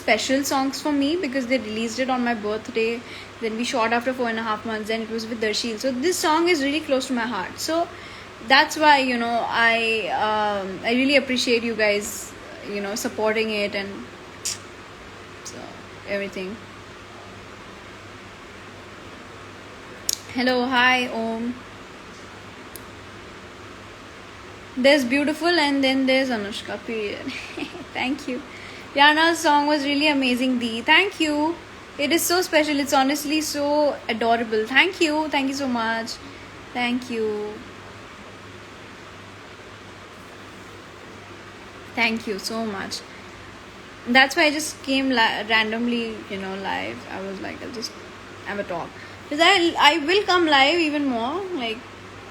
special songs for me because they released it on my birthday. Then we shot after 4.5 months, and it was with Darshil. So this song is really close to my heart. So that's why, you know, I really appreciate you guys, you know, supporting it and so everything. Hello, hi, Om. There's Beautiful and then there's Anushka, period. Thank you. Rihanna's song was really amazing, Dee. Thank you. It is so special. It's honestly so adorable. Thank you. Thank you so much. Thank you. Thank you so much. That's why I just came randomly, you know, live. I was like, I'll just have a talk. Because I will come live even more, like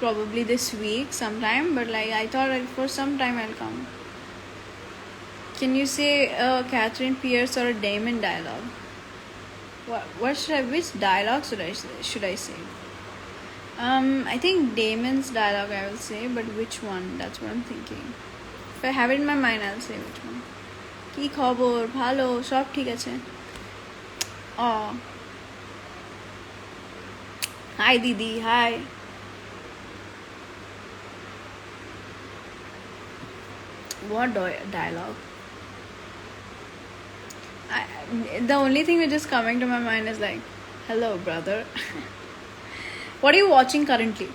probably this week sometime. But like I thought for some time I'll come. Can you say a Catherine Pierce or a Damon dialogue? What should I? Which dialogue should I say? I think Damon's dialogue I will say, but which one? That's what I'm thinking. If I have it in my mind, I'll say which one. কি খবর ভালো সব ঠিক আছে Hi Didi, hi. What dialogue? The only thing which is coming to my mind is like, hello brother. What are you watching currently?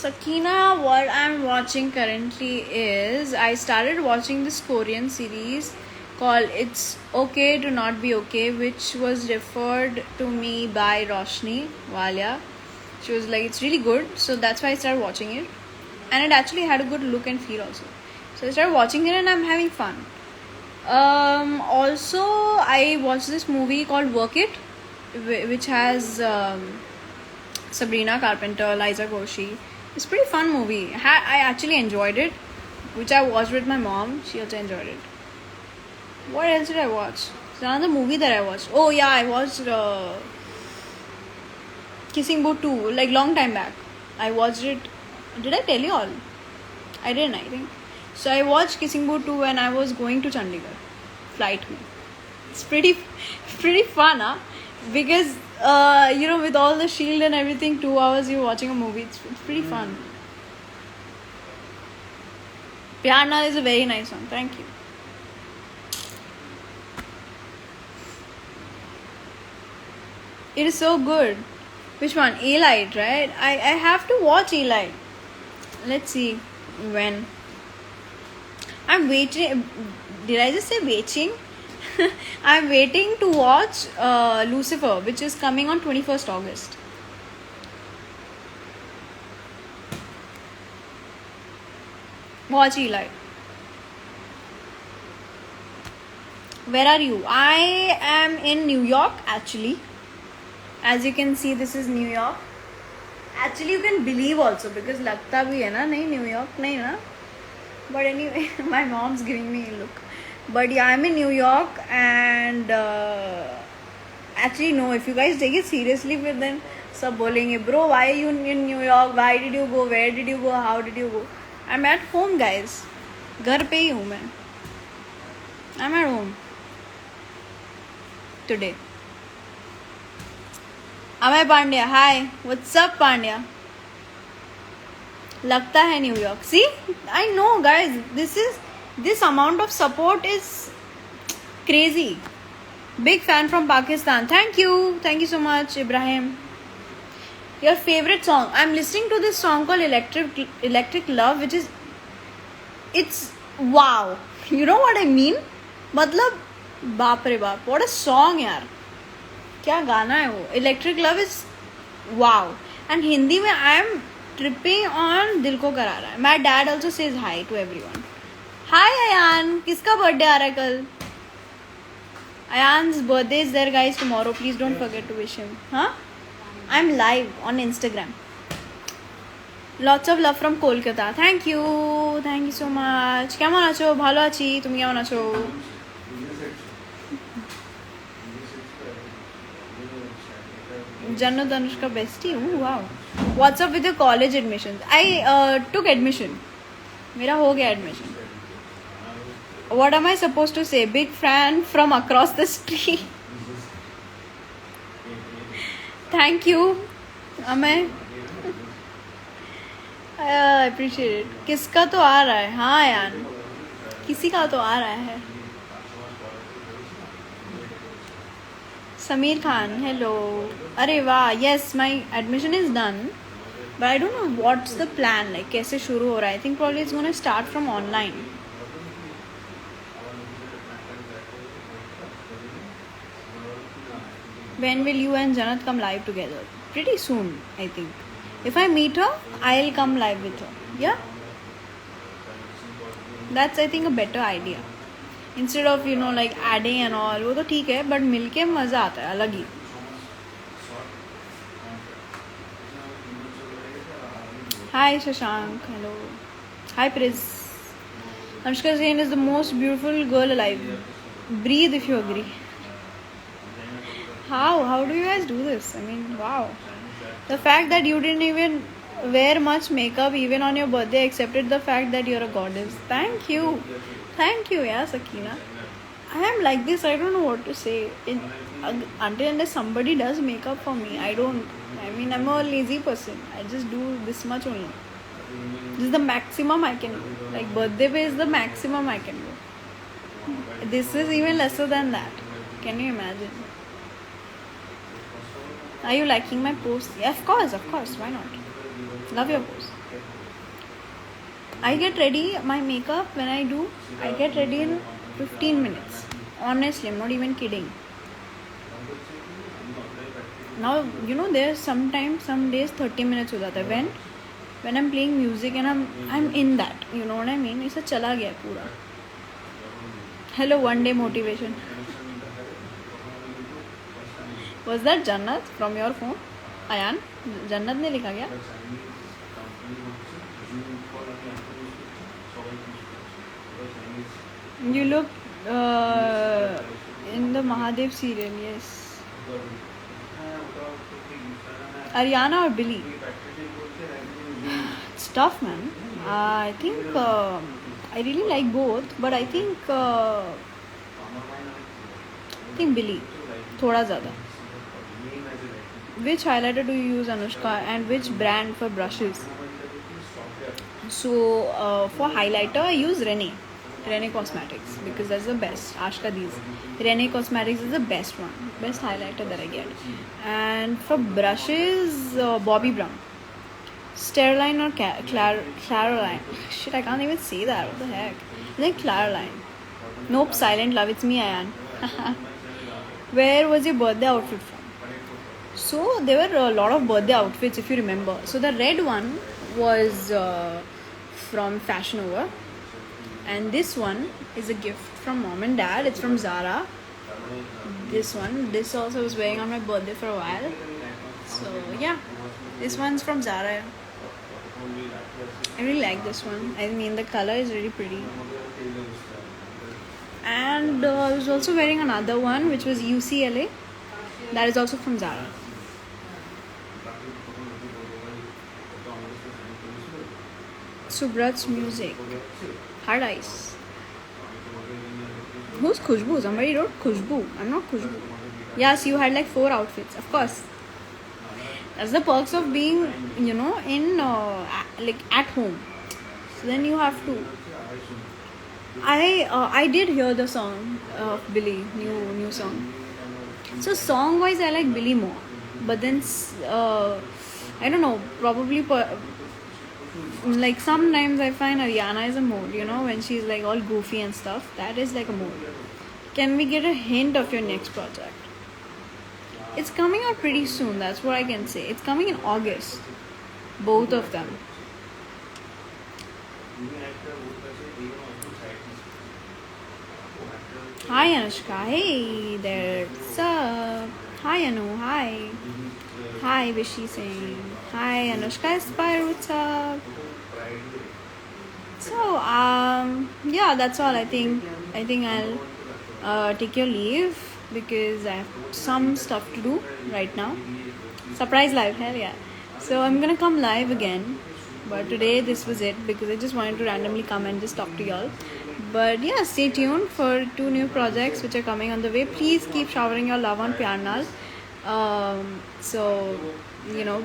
Sakina, what I'm watching currently is I started watching this Korean series called It's Okay to Not Be Okay, which was referred to me by Roshni Walia. She was like, it's really good, so that's why I started watching it, and it actually had a good look and feel also. So I started watching it and I'm having fun. Also I watched this movie called Work It, which has Sabrina Carpenter, Liza Koshy. It's a pretty fun movie. I actually enjoyed it, which I watched with my mom. She also enjoyed it. What else did I watch? It's another movie that I watched. Oh yeah, I watched Kissing Booth 2, like long time back. I watched it. Did I tell you all? I didn't, I think. So I watched Kissing Booth 2 when I was going to Chandigarh. Flight me. It's pretty fun, huh? Because you know, with all the shield and everything, 2 hours you're watching a movie. It's pretty fun. Piana is a very nice song. Thank you. It is so good. Which one? Elite, right? I have to watch Elite. Let's see when. I'm waiting. Did I just say waiting? I'm waiting to watch Lucifer, which is coming on 21st August. Watch Eli. Where are you? I am in New York actually. As you can see, this is New York. Actually, you can believe also because lagta bhi hai na, nahi New York, nahi na. But anyway, my mom's giving me a look. But yeah, I'm in New York, and actually no, if you guys take it seriously, but then sab bolenge, bro, why are you in New York? Why did you go? Where did you go? How did you go? I'm at home, guys. Ghar pe hi hu main. I'm at home today. Amay Pandya, hi. What's up, Pandya? लगता है New York. See, I know, guys. This amount of support is crazy. Big fan from Pakistan. Thank you so much, Ibrahim. Your favorite song? I'm listening to this song called Electric Love, which is, it's wow. You know what I mean? मतलब बाप रे बाप, what a song यार. क्या गाना है वो. Electric Love is wow. And Hindi में I am tripping on दिल को करारा है. My dad also says hi to everyone. Hi Ayan, किसका बर्थडे आ रहा है कल? Ayan's birthday is there, guys, tomorrow. Please don't forget to wish him. Huh? I'm live on Instagram. Lots of love from Kolkata. Thank you so much. কেমন আছো? ভালো আছি. তুমি কেমন আছো? Jannat Anushka bestie. Ooh, wow. What's up with your college admissions? I took admission. मेरा हो गया admission. What am I supposed to say? Big fan from across the street. Thank you. Amay I appreciate it. किसका तो आ रहा है. हाँ यार, किसी का तो आ रहा है. Sameer Khan, hello. अरे वाह, yes, my admission is done. But I don't know what's the plan. Like कैसे शुरू हो रहा है. I think probably it's gonna start from online. When will you and Janat come live together? Pretty soon, I think. If I meet her, I'll come live with her. Yeah? That's, I think, a better idea. Instead of, like adding and all, वो तो ठीक है, but मिलके मज़ा आता है, अलग ही. Hi Shashank, hello. Hi Priz. Anushka Sen is the most beautiful girl alive. Breathe if you agree. How do you guys do this? I mean, wow. The fact that you didn't even wear much makeup even on your birthday accepted the fact that you're a goddess. Thank you, yeah, Sakina. I am like this. I don't know what to say. Until unless somebody does makeup for me, I don't. I mean, I'm a lazy person. I just do this much only. This is the maximum I can do. Like birthday pay is the maximum I can do. This is even lesser than that. Can you imagine? Are you liking my post? Yeah, of course. Why not? Love your post. I get ready, my makeup when I do, I get ready in 15 minutes. Honestly, I'm not even kidding. Now, there's sometimes, some days 30 minutes ho jata hai. When I'm playing music and I'm in that. You know what I mean? It's a chala gaya pura. Hello, one day motivation. Was that Jannat from your phone? Ayan, Jannat ने लिखा क्या? You look in the Mahadev serial, yes. Ariana or Billy? It's tough, man. I think I really like both, but I think Billy, thoda ज़्यादा. Which highlighter do you use, Anushka, and which brand for brushes? So for highlighter I use Rene Cosmetics, because that's the best. Ashka these Rene Cosmetics is the best one, best highlighter that I get. And for brushes, Bobbi Brown, Stearline or Claroline. Shit, I can't even say that. What the heck? I think Claroline. Nope, Silent Love. It's me, Ayan. Where was your birthday outfit from? So there were a lot of birthday outfits, if you remember. So the red one was from Fashion Over, and this one is a gift from mom and dad. It's from Zara. This also I was wearing on my birthday for a while. So yeah, this one's from Zara. I really like this one. I mean, the color is really pretty. And I was also wearing another one, which was UCLA. That is also from Zara. Subrat's music. Hard Ice. Who's Khushbu? Somebody wrote Khushbu. I'm not Khushbu. Yes, you had like 4 outfits. Of course. That's the perks of being, in like at home. So then you have to. I did hear the song of Billy, new song. So song wise, I like Billy more. But then I don't know. Probably like sometimes I find Ariana is a mood. When she's like all goofy and stuff. That is like a mood. Can we get a hint of your next project? It's coming out pretty soon. That's what I can say. It's coming in August. Both of them. Hi Anushka. Hey there. What's up? Hi Anu. Hi. Hi Vishy Singh. Hi Anushka Aspire. What's up? So yeah, that's all. I think I'll take your leave because I have some stuff to do right now. Surprise live, hell yeah. So I'm gonna come live again, but today this was it because I just wanted to randomly come and just talk to y'all. But yeah, stay tuned for 2 new projects which are coming on the way. Please keep showering your love on Pyarnal. So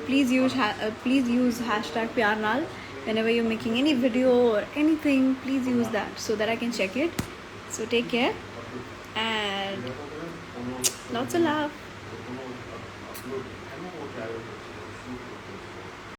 please use hashtag Pyarnal whenever you're making any video or anything. Please use that so that I can check it. So take care and lots of love.